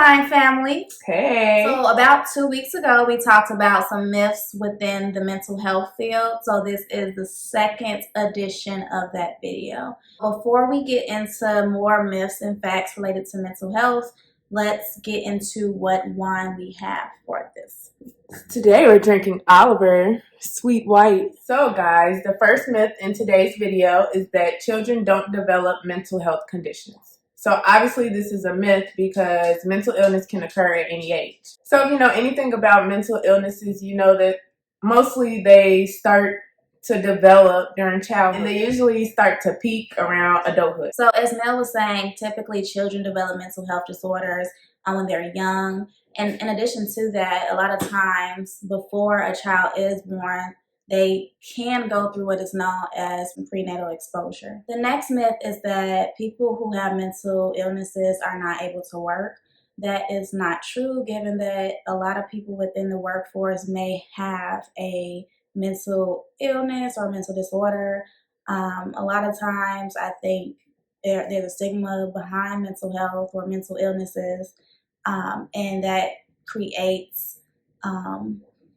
Wine family. Hey. So about 2 weeks ago, we talked about some myths within the mental health field. So this is the second edition of that video. Before we get into more myths and facts related to mental health, let's get into what wine we have for this. Today we're drinking Oliver Sweet White. So guys, the first myth in today's video is that children don't develop mental health conditions. So obviously this is a myth because mental illness can occur at any age. So if you know anything about mental illnesses, you know that mostly they start to develop during childhood, and they usually start to peak around adulthood. So as Mel was saying, typically children develop mental health disorders when they're young. And in addition to that, a lot of times before a child is born, they can go through what is known as prenatal exposure. The next myth is that people who have mental illnesses are not able to work. That is not true, given that a lot of people within the workforce may have a mental illness or mental disorder. A lot of times I think there's a stigma behind mental health or mental illnesses, and that creates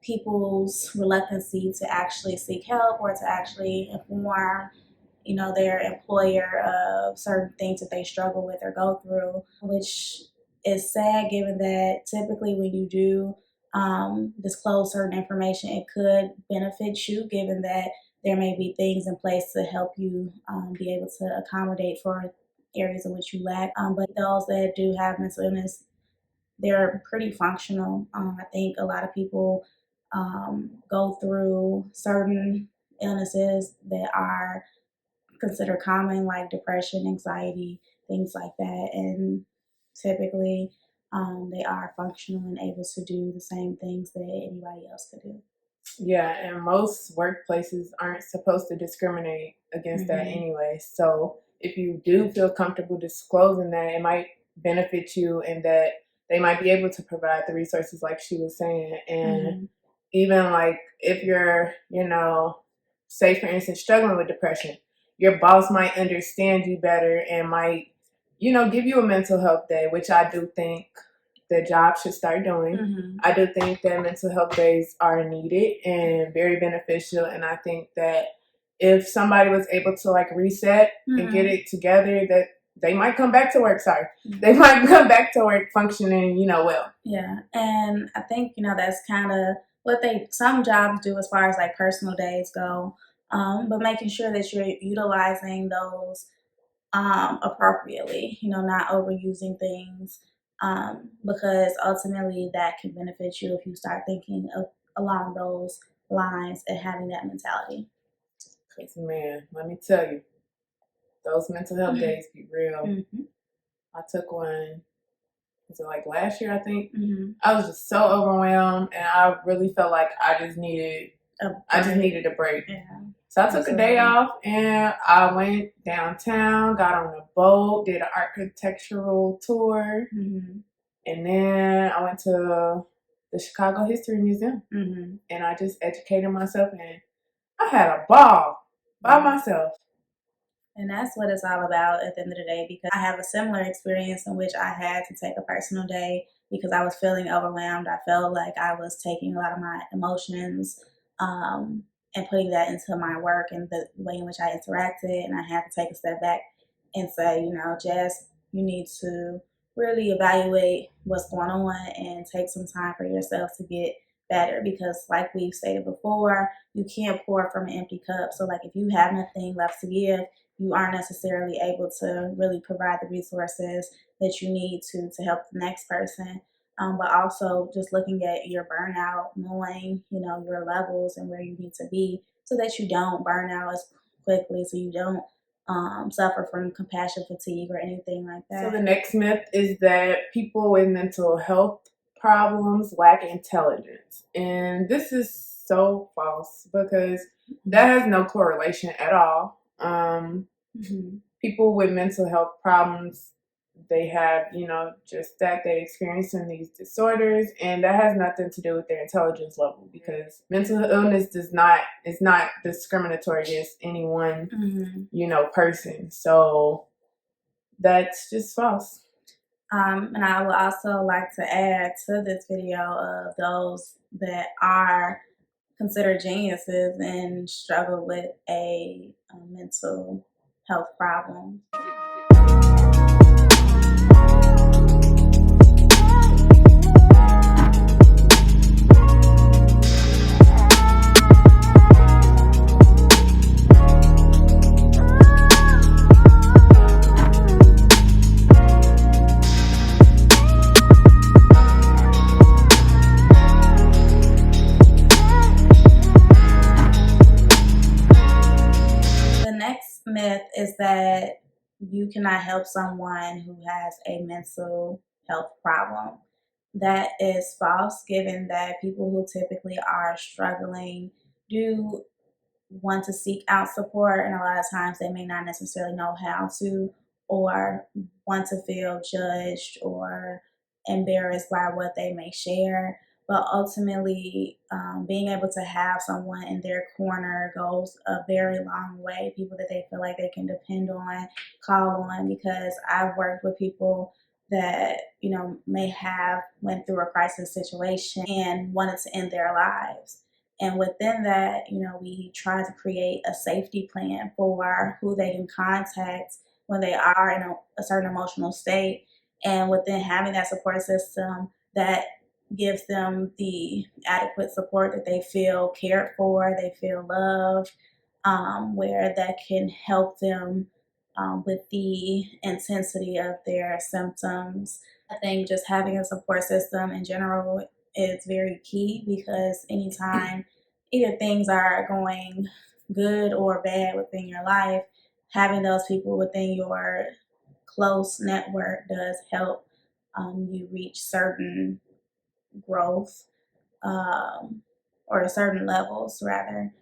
people's reluctancy to actually seek help or to actually inform their employer of certain things that they struggle with or go through, which is sad given that typically when you do disclose certain information, it could benefit you, given that there may be things in place to help you be able to accommodate for areas in which you lack. But those that do have mental illness, they're pretty functional. I think a lot of people go through certain illnesses that are considered common, like depression, anxiety, things like that. And typically they are functional and able to do the same things that anybody else could do. Yeah, and most workplaces aren't supposed to discriminate against that anyway. So if you do feel comfortable disclosing that, it might benefit you in that they might be able to provide the resources like she was saying. And even like if you're, say for instance, struggling with depression, your boss might understand you better and might, give you a mental health day, which I do think the job should start doing. I do think that mental health days are needed and very beneficial. And I think that if somebody was able to like reset and get it together, that they might come back to work. They might come back to work functioning, well. Yeah, and I think that's kind of what some jobs do as far as like personal days go, but making sure that you're utilizing those appropriately. Not overusing things, because ultimately that can benefit you if you start thinking along those lines and having that mentality. Because man, let me tell you, those mental health days be real. I took one, was it like last year, I think? I was just so overwhelmed and I really felt like I just needed a break. Yeah. So I took a day off and I went downtown, got on a boat, did an architectural tour, and then I went to the Chicago History Museum and I just educated myself and I had a ball by myself. And that's what it's all about at the end of the day, because I have a similar experience in which I had to take a personal day because I was feeling overwhelmed. I felt like I was taking a lot of my emotions and putting that into my work and the way in which I interacted. And I had to take a step back and say, Jess, you need to really evaluate what's going on and take some time for yourself to get better, because like we've stated before, you can't pour from an empty cup. So like if you have nothing left to give, you aren't necessarily able to really provide the resources that you need to help the next person. But also just looking at your burnout, knowing, your levels and where you need to be so that you don't burn out as quickly, so you don't suffer from compassion fatigue or anything like that. So the next myth is that people with mental health problems lack intelligence. And this is so false because that has no correlation at all. People with mental health problems, they have, just that they experiencing these disorders, and that has nothing to do with their intelligence level, because mental illness is not discriminatory against any one, person. So that's just false. And I would also like to add to this video of those that are considered geniuses and struggle with a mental health problem. The next myth is that you cannot help someone who has a mental health problem. That is false, given that people who typically are struggling do want to seek out support, and a lot of times they may not necessarily know how to, or want to feel judged or embarrassed by what they may share. But ultimately, being able to have someone in their corner goes a very long way. People that they feel like they can depend on, call on, because I've worked with people that may have went through a crisis situation and wanted to end their lives. And within that, we try to create a safety plan for who they can contact when they are in a certain emotional state. And within having that support system, that gives them the adequate support that they feel cared for, they feel loved, where that can help them with the intensity of their symptoms. I think just having a support system in general is very key, because anytime either things are going good or bad within your life, having those people within your close network does help you reach certain growth, or certain levels rather.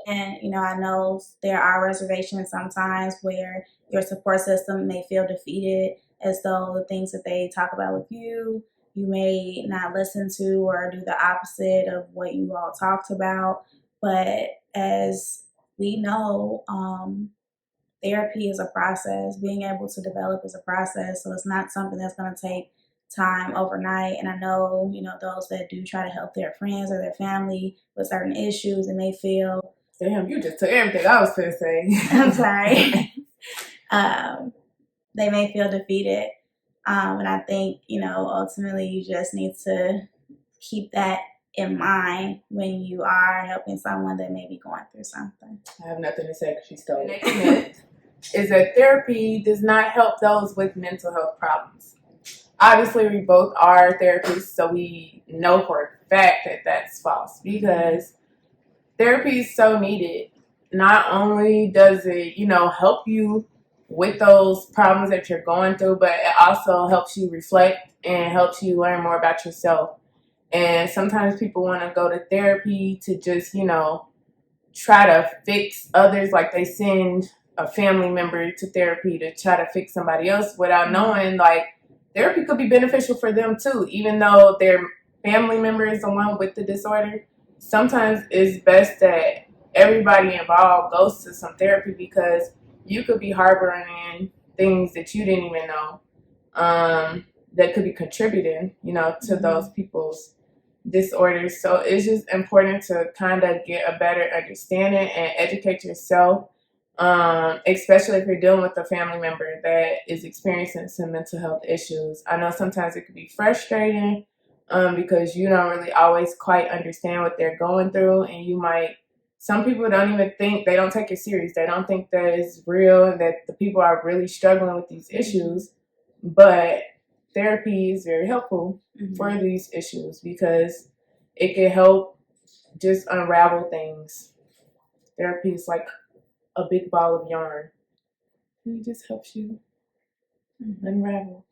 And I know there are reservations sometimes where your support system may feel defeated, as though the things that they talk about with you may not listen to, or do the opposite of what you all talked about. But as we know, therapy is a process. Being able to develop is a process. So it's not something that's going to take time overnight. And I know, those that do try to help their friends or their family with certain issues, and they feel, damn, you just took everything I was going to say. I'm sorry. They may feel defeated. And I think, ultimately you just need to keep that in mind when you are helping someone that may be going through something. I have nothing to say because she stole it. Next myth is that therapy does not help those with mental health problems. Obviously, we both are therapists, so we know for a fact that that's false, because therapy is so needed. Not only does it, help you with those problems that you're going through, but it also helps you reflect and helps you learn more about yourself. And sometimes people want to go to therapy to just, try to fix others, like they send a family member to therapy to try to fix somebody else, without knowing, like, therapy could be beneficial for them too, even though their family member is the one with the disorder. Sometimes it's best that everybody involved goes to some therapy, because you could be harboring in things that you didn't even know, that could be contributing, to those people's disorders. So it's just important to kind of get a better understanding and educate yourself, especially if you're dealing with a family member that is experiencing some mental health issues. I know sometimes it can be frustrating, because you don't really always quite understand what they're going through, and some people don't even think, they don't take it serious. They don't think that it's real and that the people are really struggling with these issues. But therapy is very helpful for these issues, because it can help just unravel things. Therapy is like a big ball of yarn. And it just helps you unravel.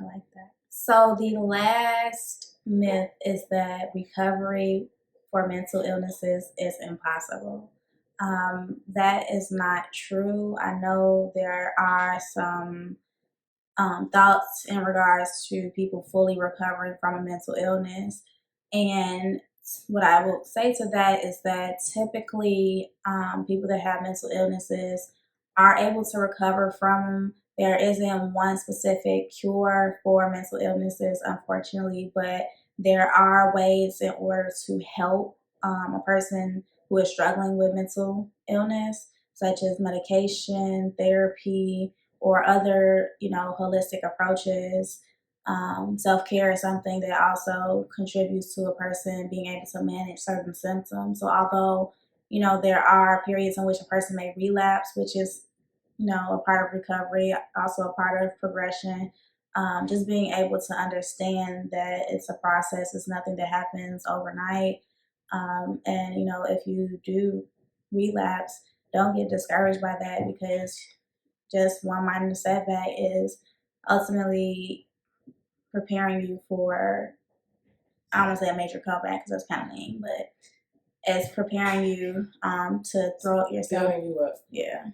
I like that. So the last myth is that recovery for mental illnesses is impossible. That is not true. I know there are some thoughts in regards to people fully recovering from a mental illness. And what I will say to that is that typically people that have mental illnesses are able to recover from there isn't one specific cure for mental illnesses, unfortunately, but there are ways in order to help a person who is struggling with mental illness, such as medication, therapy, or other, holistic approaches. Self-care is something that also contributes to a person being able to manage certain symptoms. So although, there are periods in which a person may relapse, which is, a part of recovery, also a part of progression. Just being able to understand that it's a process, it's nothing that happens overnight. And, if you do relapse, don't get discouraged by that, because just one minor setback is ultimately preparing you for, I don't want to say a major comeback because that's kind of lame, but it's preparing you to throw up yourself. Building you up. Yeah.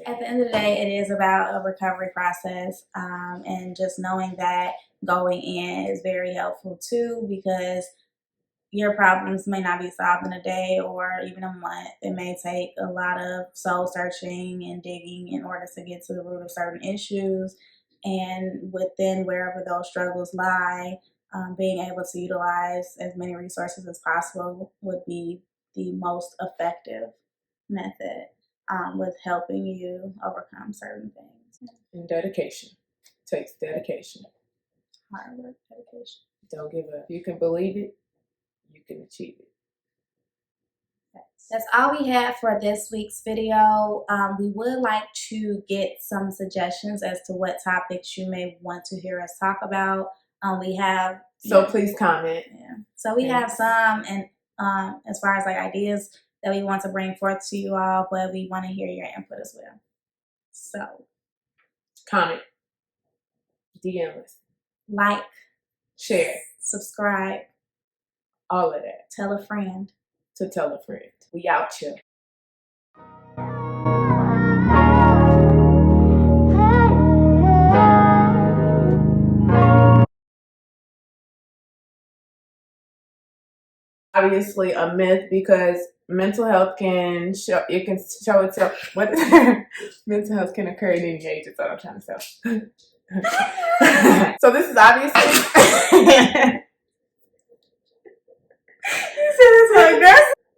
At the end of the day, it is about a recovery process, and just knowing that going in is very helpful too, because your problems may not be solved in a day or even a month. It may take a lot of soul searching and digging in order to get to the root of certain issues. And within wherever those struggles lie, being able to utilize as many resources as possible would be the most effective method with helping you overcome certain things. And dedication. Takes dedication. Hard work, dedication. Don't give up. You can believe it, you can achieve it. That's all we have for this week's video. We would like to get some suggestions as to what topics you may want to hear us talk about. We have please comment. Yeah. So we have some, and as far as like ideas that we want to bring forth to you all, but we want to hear your input as well. So comment, DM us, like, share, subscribe, all of that. Tell a friend to tell a friend. We out here. Obviously a myth, because mental health can show itself. What mental health can occur at any age. That's what I'm trying to say. So this is obviously.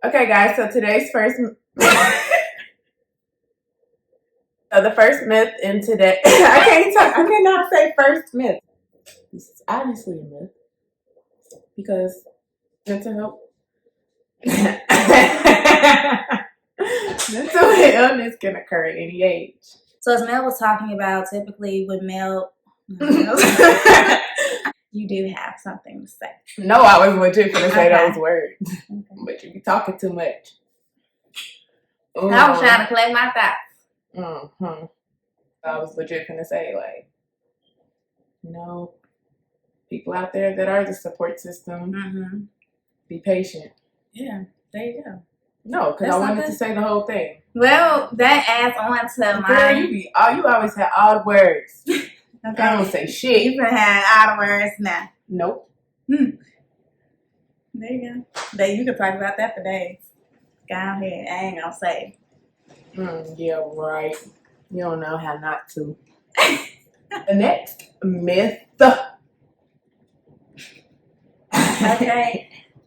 Okay, guys. So today's first. So the first myth in today. I cannot say first myth. This is obviously a myth, because mental health. Mental illness can occur at any age. So as Mel was talking about, typically with male, you do have something to say. No, I was legit going to say those words. Okay. But you be talking too much. I was trying to collect my thoughts. I was legit going to say, like, people out there that are the support system, be patient. Yeah, there you go. No, because I wanted to say the whole thing. Well, that adds on to my... Girl, you always have odd words. Okay. I don't say shit. You can have odd words now. Nope. There you go. You can talk about that for days. Go ahead. I ain't gonna say. Yeah, right. You don't know how not to. The next myth. Okay.